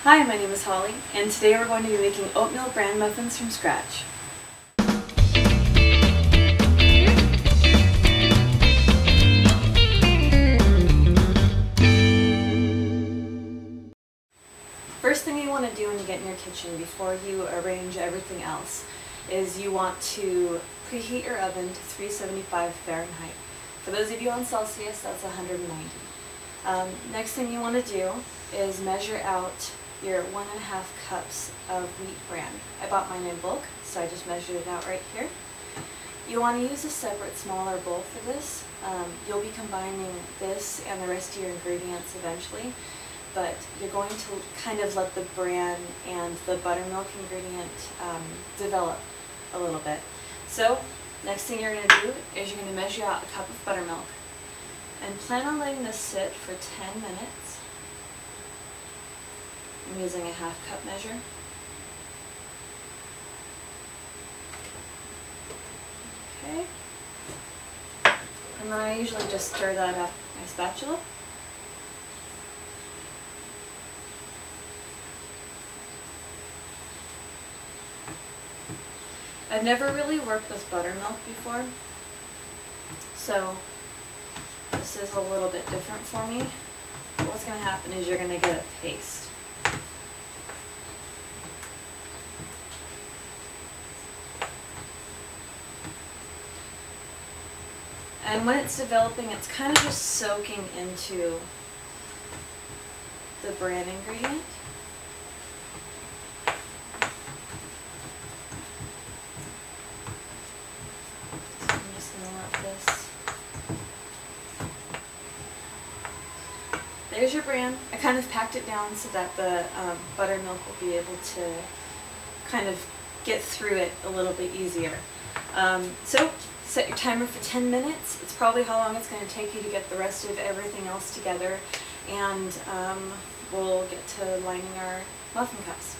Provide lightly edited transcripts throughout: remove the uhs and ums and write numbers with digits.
Hi, my name is Holly, and today we're going to be making oatmeal bran muffins from scratch. First thing you want to do when you get in your kitchen before you arrange everything else is you want to preheat your oven to 375 Fahrenheit. For those of you on Celsius, that's 190. Next thing you want to do is measure out your 1.5 cups of wheat bran. I bought mine in bulk, so I just measured it out right here. You want to use a separate smaller bowl for this. You'll be combining this and the rest of your ingredients eventually, but you're going to kind of let the bran and the buttermilk ingredient develop a little bit. So next thing you're going to do is you're going to measure out a cup of buttermilk and plan on letting this sit for 10 minutes. I'm using a 1/2 cup measure. Okay. And then I usually just stir that up with my spatula. I've never really worked with buttermilk before, so this is a little bit different for me. But what's going to happen is you're going to get a paste. And when it's developing, it's kind of just soaking into the bran ingredient. So I'm just going to let this. There's your bran. I kind of packed it down so that the buttermilk will be able to kind of get through it a little bit easier. So set your timer for 10 minutes. It's probably how long it's going to take you to get the rest of everything else together, and we'll get to lining our muffin cups.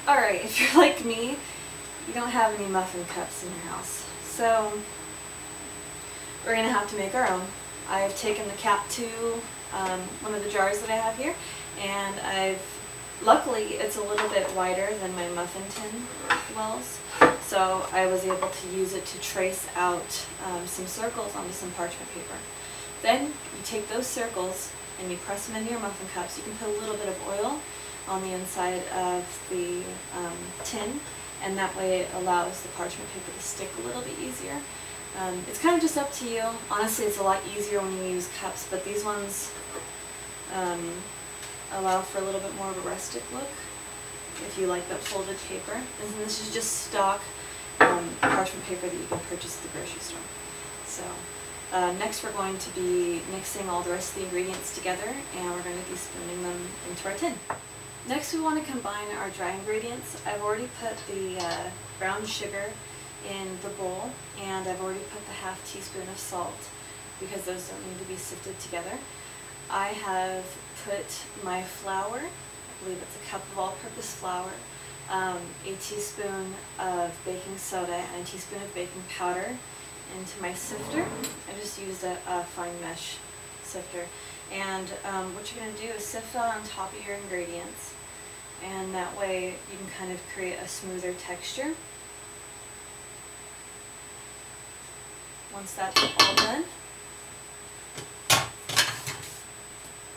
Alright, if you're like me, you don't have any muffin cups in your house, so we're going to have to make our own. I've taken the cap to one of the jars that I have here, and luckily it's a little bit wider than my muffin tin wells, so I was able to use it to trace out some circles onto some parchment paper. Then you take those circles and you press them into your muffin cups. You can put a little bit of oil on the inside of the tin, and that way it allows the parchment paper to stick a little bit easier. It's kind of just up to you. Honestly, it's a lot easier when you use cups, but these ones allow for a little bit more of a rustic look if you like that folded paper. And this is just stock parchment paper that you can purchase at the grocery store. So next we're going to be mixing all the rest of the ingredients together, and we're going to be spooning them into our tin. Next we want to combine our dry ingredients. I've already put the brown sugar in the bowl, and I've already put the 1/2 teaspoon of salt because those don't need to be sifted together. I have put my flour, I believe it's a cup of all-purpose flour, a teaspoon of baking soda, and a teaspoon of baking powder into my sifter. I just used a fine mesh sifter. And what you're going to do is sift that on top of your ingredients, and that way you can kind of create a smoother texture. Once that's all done,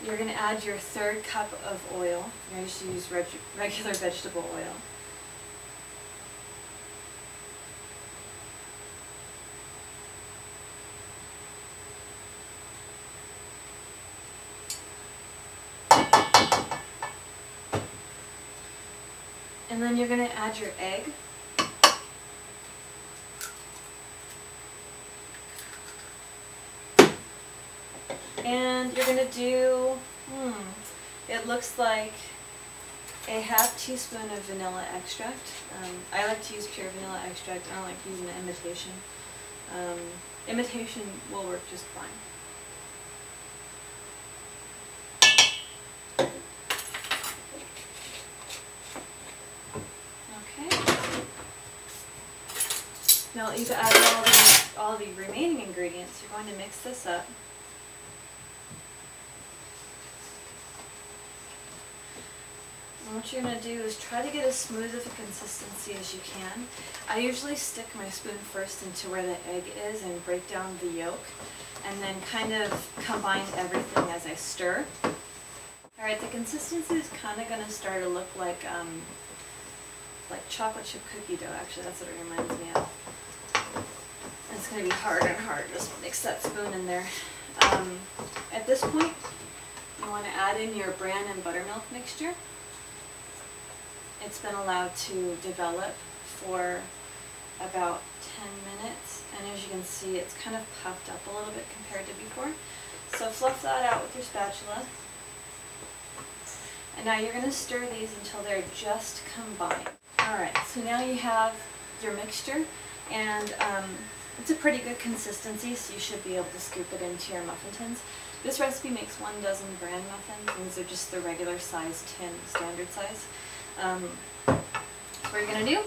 you're going to add your 1/3 cup of oil. You're going to use regular vegetable oil. And then you're going to add your egg. And you're going to do, it looks like a 1/2 teaspoon of vanilla extract. I like to use pure vanilla extract. I don't like using an imitation. Imitation will work just fine. Okay. Now that you've added all the remaining ingredients, you're going to mix this up. And what you're going to do is try to get as smooth of a consistency as you can. I usually stick my spoon first into where the egg is and break down the yolk, and then kind of combine everything as I stir. Alright, the consistency is kind of going to start to look like chocolate chip cookie dough. Actually, that's what it reminds me of. And it's going to be harder and harder to just mix that spoon in there. At this point, you want to add in your bran and buttermilk mixture. It's been allowed to develop for about 10 minutes, and as you can see, it's kind of puffed up a little bit compared to before. So fluff that out with your spatula. And now you're going to stir these until they're just combined. Alright, so now you have your mixture, and it's a pretty good consistency, so you should be able to scoop it into your muffin tins. This recipe makes 1 dozen Bran muffins. These are just the regular size tin, standard size. What you're going to do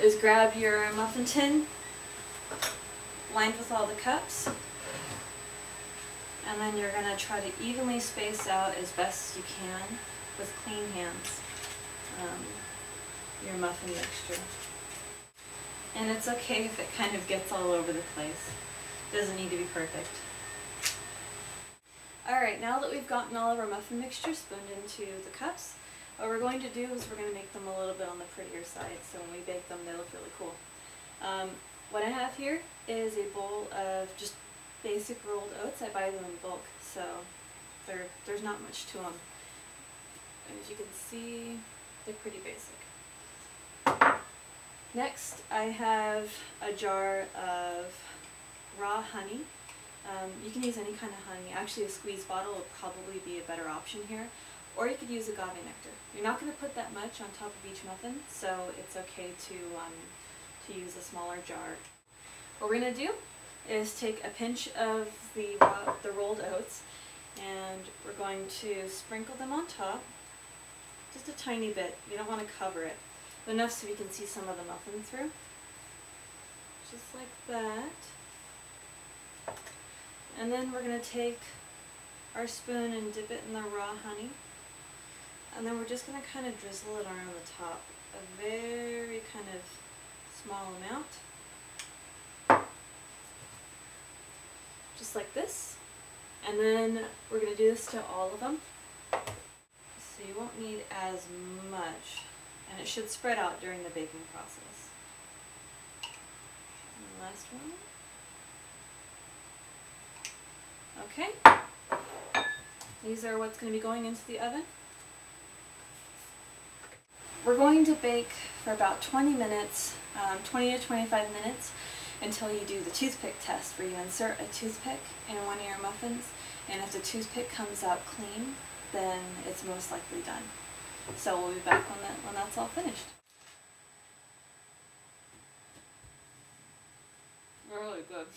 is grab your muffin tin lined with all the cups, and then you're going to try to evenly space out as best you can with clean hands your muffin mixture. And it's okay if it kind of gets all over the place. It doesn't need to be perfect. Alright, now that we've gotten all of our muffin mixture spooned into the cups, what we're going to do is we're going to make them a little bit on the prettier side, so when we bake them they look really cool. What I have here is a bowl of just basic rolled oats. I buy them in bulk, so there's not much to them. And as you can see, they're pretty basic. Next, I have a jar of raw honey. You can use any kind of honey. Actually, a squeeze bottle would probably be a better option here. Or you could use agave nectar. You're not going to put that much on top of each muffin, so it's okay to use a smaller jar. What we're going to do is take a pinch of the rolled oats, and we're going to sprinkle them on top, just a tiny bit. You don't want to cover it, but enough so you can see some of the muffin through. Just like that. And then we're going to take our spoon and dip it in the raw honey. And then we're just going to kind of drizzle it around the top. A very kind of small amount. Just like this. And then we're going to do this to all of them. So you won't need as much. And it should spread out during the baking process. And the last one. Okay, these are what's going to be going into the oven. We're going to bake for about 20 minutes, 20 to 25 minutes, until you do the toothpick test, where you insert a toothpick in one of your muffins, and if the toothpick comes out clean, then it's most likely done. So we'll be back when that's all finished. They're really good.